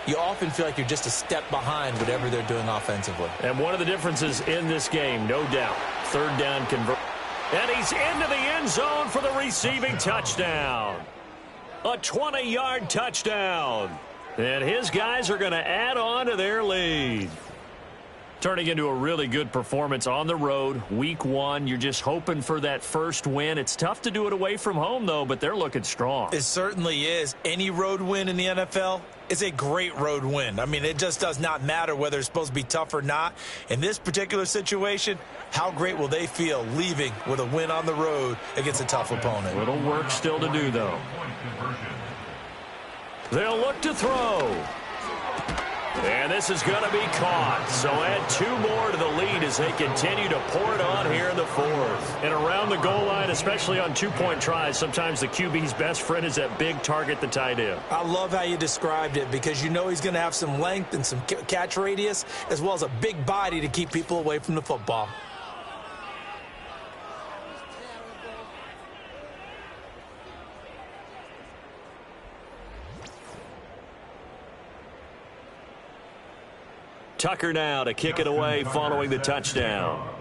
you often feel like you're just a step behind whatever they're doing offensively. And one of the differences in this game, no doubt, 3rd down convert. And he's into the end zone for the receiving touchdown. A 20-yard touchdown. And his guys are going to add on to their lead. Turning into a really good performance on the road, week one. You're just hoping for that first win. It's tough to do it away from home, though, but they're looking strong. It certainly is. Any road win in the NFL is a great road win. I mean, it just does not matter whether it's supposed to be tough or not. In this particular situation, how great will they feel leaving with a win on the road against a tough opponent? Little work still to do, though. They'll look to throw. And this is going to be caught. So add 2 more to the lead as they continue to pour it on here in the fourth. And around the goal line, especially on 2-point tries, sometimes the QB's best friend is that big target, the tight end. I love how you described it because you know he's going to have some length and some catch radius as well as a big body to keep people away from the football. Tucker now to kick it away following the touchdown.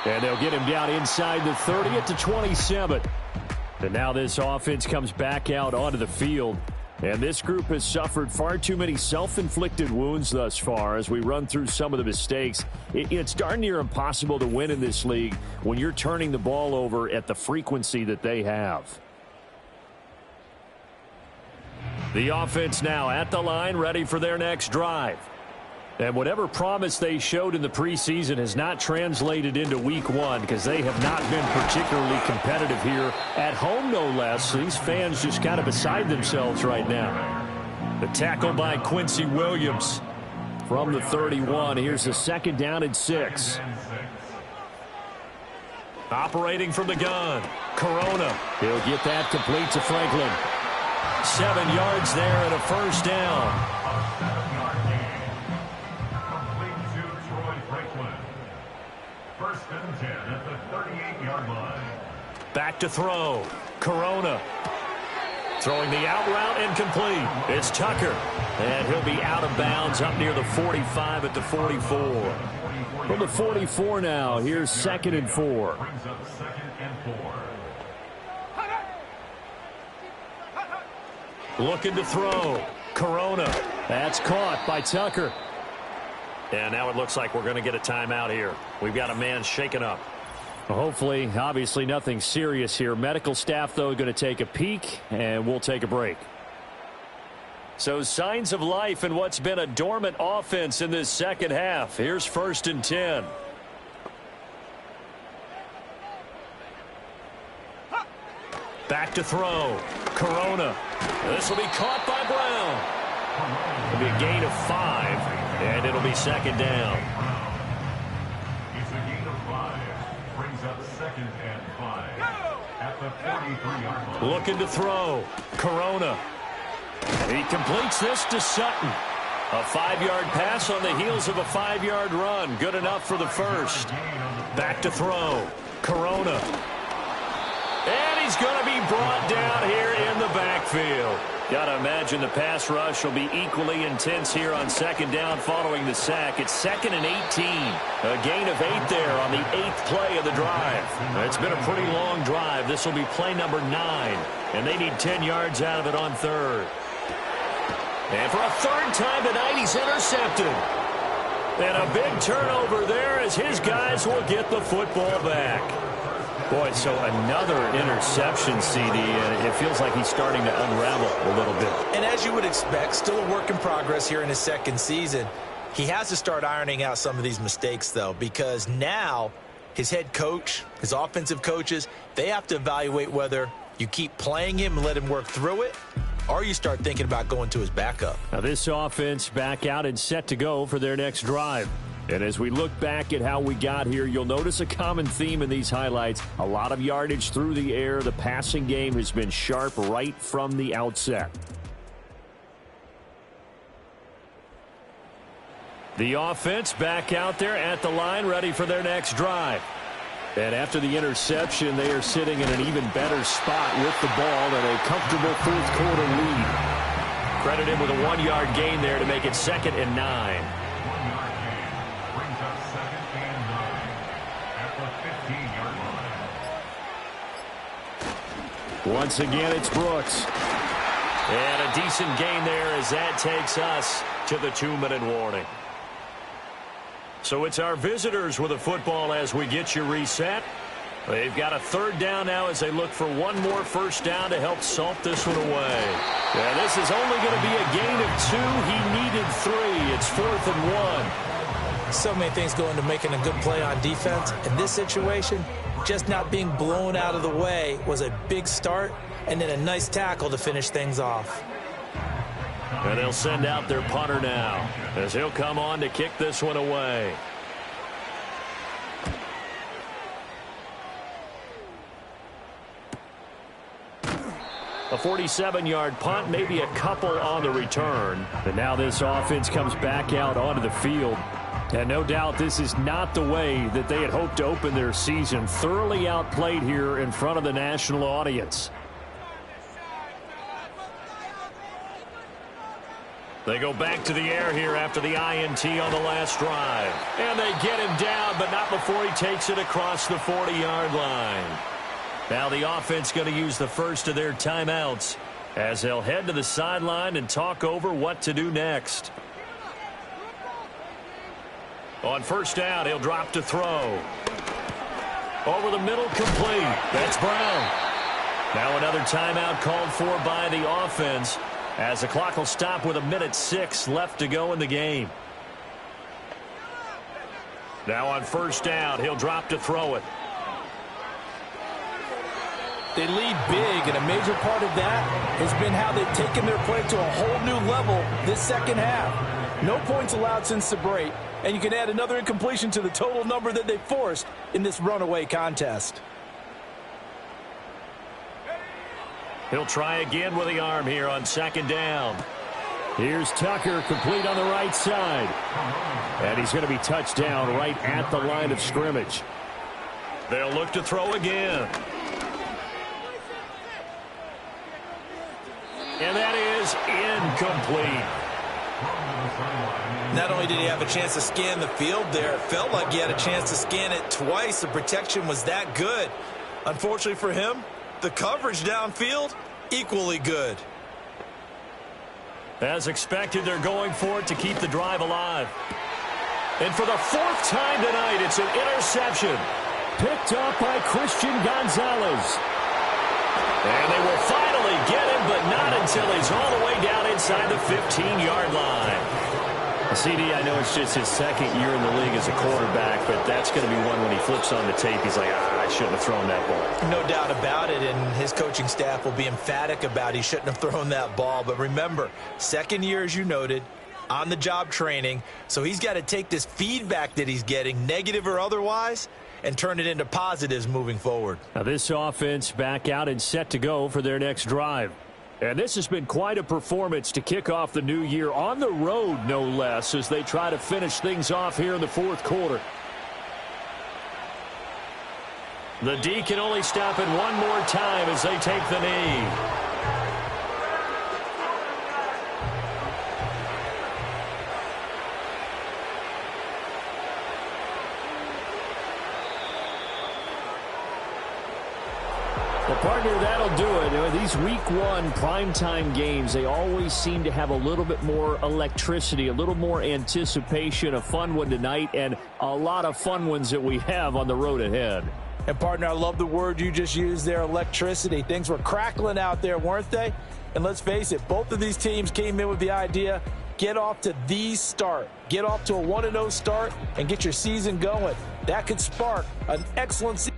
And they'll get him down inside the 30 at the 27. And now this offense comes back out onto the field. And this group has suffered far too many self-inflicted wounds thus far as we run through some of the mistakes. It's darn near impossible to win in this league when you're turning the ball over at the frequency that they have. The offense now at the line, ready for their next drive. And whatever promise they showed in the preseason has not translated into week one because they have not been particularly competitive here at home, no less. So these fans just kind of beside themselves right now. The tackle by Quincy Williams from the 31. Here's the second down and 6. Operating from the gun, Corona. He'll get that complete to Franklin. 7 yards there and a first down. Complete to Troy Franklin. First and 10 at the 38-yard line. Back to throw. Corona. Throwing the out route incomplete. It's Tucker. And he'll be out of bounds up near the 45 at the 44. From the 44 now, here's 2nd and 4. Brings up 2nd and 4. Looking to throw. Corona. That's caught by Tucker. And now it looks like we're going to get a timeout here. We've got a man shaken up. Hopefully, obviously nothing serious here. Medical staff, though, going to take a peek, and we'll take a break. So signs of life in what's been a dormant offense in this second half. Here's 1st and 10. Back to throw. Corona. This will be caught by Brown. It'll be a gain of 5, and it'll be 2nd down. It's a gain of 5. Brings up 2nd and 5 at the 43-yard line. Looking to throw. Corona. He completes this to Sutton. A 5-yard pass on the heels of a 5-yard run. Good enough for the first. Back to throw. Corona. And he's going to be brought down here in the backfield. Got to imagine the pass rush will be equally intense here on 2nd down following the sack. It's 2nd and 18. A gain of 8 there on the 8th play of the drive. It's been a pretty long drive. This will be play number 9. And they need 10 yards out of it on 3rd. And for a 3rd time tonight, he's intercepted. And a big turnover there as his guys will get the football back. Boy, so another interception, CD, and it feels like he's starting to unravel a little bit. And as you would expect, still a work in progress here in his 2nd season. He has to start ironing out some of these mistakes, though, because now his head coach, his offensive coaches, they have to evaluate whether you keep playing him and let him work through it, or you start thinking about going to his backup. Now this offense back out and set to go for their next drive. And as we look back at how we got here, you'll notice a common theme in these highlights. A lot of yardage through the air. The passing game has been sharp right from the outset. The offense back out there at the line, ready for their next drive. And after the interception, they are sitting in an even better spot with the ball and a comfortable 4th quarter lead. Credit him with a 1-yard gain there to make it 2nd and 9. Once again, it's Brooks. And a decent gain there as that takes us to the 2-minute warning. So it's our visitors with the football as we get you reset. They've got a 3rd down now as they look for one more first down to help salt this one away. Yeah, this is only going to be a gain of 2. He needed 3. It's 4th and 1. So many things go into making a good play on defense. In this situation, just not being blown out of the way was a big start, and then a nice tackle to finish things off. And they'll send out their punter now as he'll come on to kick this one away. A 47-yard punt, maybe a couple on the return. And now this offense comes back out onto the field. And no doubt this is not the way that they had hoped to open their season. Thoroughly outplayed here in front of the national audience. They go back to the air here after the INT on the last drive. And they get him down, but not before he takes it across the 40-yard line. Now the offense going to use the first of their timeouts as they'll head to the sideline and talk over what to do next. On first down, he'll drop to throw. Over the middle, complete. That's Brown. Now another timeout called for by the offense as the clock will stop with 1:06 left to go in the game. Now on first down, he'll drop to throw it. They lead big, and a major part of that has been how they've taken their play to a whole new level this second half. No points allowed since the break, and you can add another incompletion to the total number that they forced in this runaway contest. He'll try again with the arm here on second down. Here's Tucker, complete on the right side. And he's going to be touched down right at the line of scrimmage. They'll look to throw again. And that is incomplete. Not only did he have a chance to scan the field there, it felt like he had a chance to scan it twice. The protection was that good. Unfortunately for him, the coverage downfield, equally good. As expected, they're going for it to keep the drive alive. And for the 4th time tonight, it's an interception. Picked up by Christian Gonzalez. And they will finally get him, but not until he's all the way down inside the 15-yard line. CD, I know it's just his 2nd year in the league as a quarterback, but that's going to be one when he flips on the tape, he's like, I shouldn't have thrown that ball. No doubt about it, and his coaching staff will be emphatic about he shouldn't have thrown that ball. But remember, 2nd year, as you noted, on-the-job training, so he's got to take this feedback that he's getting, negative or otherwise, and turn it into positives moving forward. Now this offense back out and set to go for their next drive. And this has been quite a performance to kick off the new year on the road, no less, as they try to finish things off here in the 4th quarter. The D can only stop it one more time as they take the knee. Well, partner, that'll do it. These week 1 primetime games, they always seem to have a little bit more electricity, a little more anticipation. A fun one tonight, and a lot of fun ones that we have on the road ahead. And, partner, I love the word you just used there, electricity. Things were crackling out there, weren't they? And let's face it, both of these teams came in with the idea, get off to the start. Get off to a 1-0 start and get your season going. That could spark an excellent season.